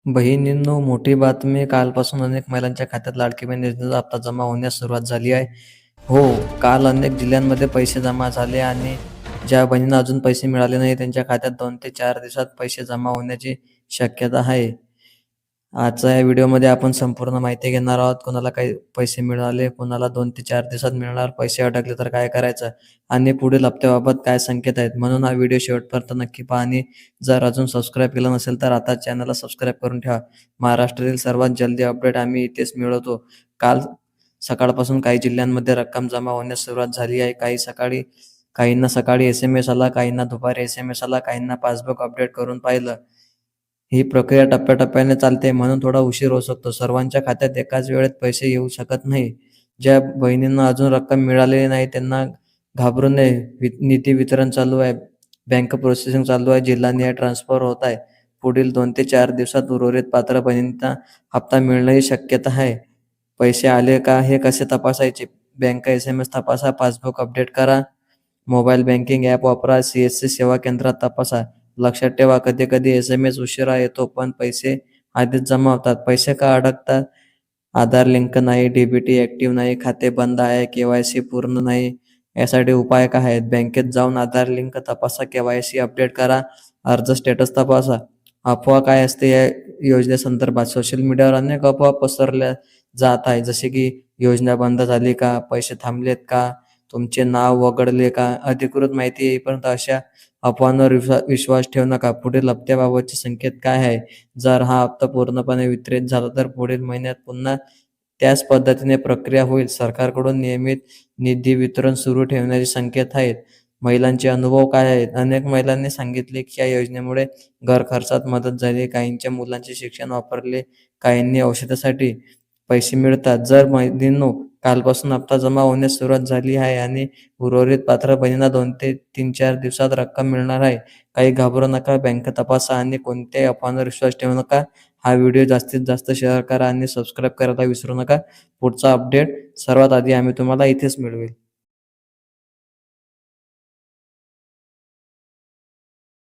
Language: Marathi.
बहिणींनो, मोठी बातमी! कालपासून अनेक महिलांच्या खात्यात लाडकी बहीण योजनेचा हप्ता जमा होण्यास सुरुवात झाली आहे. हो, काल अनेक जिल्ह्यांमध्ये पैसे जमा झाले आणि ज्या बहिणींना अजून पैसे मिळाले नाही, त्यांच्या खात्यात 2 ते 4 दिवसात पैसे जमा होण्याची शक्यता आहे. आजच्या या व्हिडिओमध्ये आपण संपूर्ण माहिती घेणार आहोत. कोणाला काही पैसे मिळाले, कोणाला 2 ते 4 दिवसात मिळणार, पैसे अडकले तर काय करायचं आणि पुढील हप्त्याबाबत काय संकेत आहेत. म्हणून हा व्हिडिओ शेवटपर्यंत नक्की पहा आणि जर अजून सबस्क्राईब केलं नसेल तर आता चॅनलला सबस्क्राईब करून ठेवा. महाराष्ट्रातील सर्वात जल्दी अपडेट आम्ही इथेच मिळवतो. काल सकाळपासून काही जिल्ह्यांमध्ये रक्कम जमा होण्यास सुरुवात झाली आहे. काहींना सकाळी एस-एम-एस आला, काहींना दुपारी एस-एम-एस आला, काहींना पासबुक अपडेट करून पाहिलं. ही प्रक्रिया टप्प्याटप्प्याने चालते, म्हणून थोडा उशीर होऊ शकतो. सर्वांच्या खात्यात एकाच वेळेत पैसे येऊ शकत नाही. ज्या बहिणींना अजून रक्कम मिळालेली नाही त्यांना घाबरू नये. निधी वितरण चालू आहे, बँक प्रोसेसिंग चालू आहे, जिल्हानिहाय ट्रान्सफर होत आहे. पुढील 2 ते 4 दिवसात उर्वरित पात्र बहिणींना हप्ता मिळण्याची शक्यता आहे. पैसे आले का हे कसे तपासायचे? बँक एस-एम-एस तपासा, पासबुक अपडेट करा, मोबाईल बँकिंग ॲप वापरा, सी-एस-सी सेवा केंद्रात तपासा. लक्षात ठेवा, कधी-कधी एस-एम-एस उशिरा येतो पण पैसे आधीच जमा होतात. पैसे का अडकतात? आधार लिंक नाही, डी-बी-टी ॲक्टिव्ह नाही, खाते बंद आहे, के-वाय-सी पूर्ण नाही. यासाठी उपाय काय आहेत? बँकेत जाऊन आधार लिंक तपासा, के-वाय-सी अपडेट करा, अर्ज स्टेटस तपासा. अफवा काय असते या योजनेसंदर्भात? सोशल मीडियावर अनेक अफवा पसरल्या जात आहे, जसे की योजना बंद झाली का? पैसे थांबलेत का? तुमचे नाव वगळले का? अधिकृत माहिती येईपर्यंत अशा अफवांवर विश्वास ठेवू नका. पुढील हप्त्याबाबतचे संकेत काय आहे? जर हा हप्ता पूर्णपणे वितरित झाला तर पुढील महिन्यात पुन्हा त्याच पद्धतीने प्रक्रिया होईल. सरकारकडून नियमित निधी वितरण सुरू ठेवण्याचे संकेत आहेत. महिलांचे अनुभव काय आहेत? अनेक महिलांनी सांगितले की या योजनेमुळे घर खर्चात मदत झाली, काहींच्या मुलांचे शिक्षण वापरले, काहींनी औषधासाठी पैसे मिळतात. जर बहिणींनो, कालपासून हप्ता जमा होण्यास सुरुवात झाली आहे आणि उर्वरित पात्र बहिणींना 2 ते 3-4 दिवसात रक्कम मिळणार आहे. काही घाबरू नका, बँक तपासा आणि कोणत्याही अफवांवर विश्वास ठेवू नका. हा व्हिडिओ जास्तीत जास्त शेअर करा आणि सबस्क्राईब करायला विसरू नका. पुढचा अपडेट सर्वात आधी आम्ही तुम्हाला इथेच मिळवेल.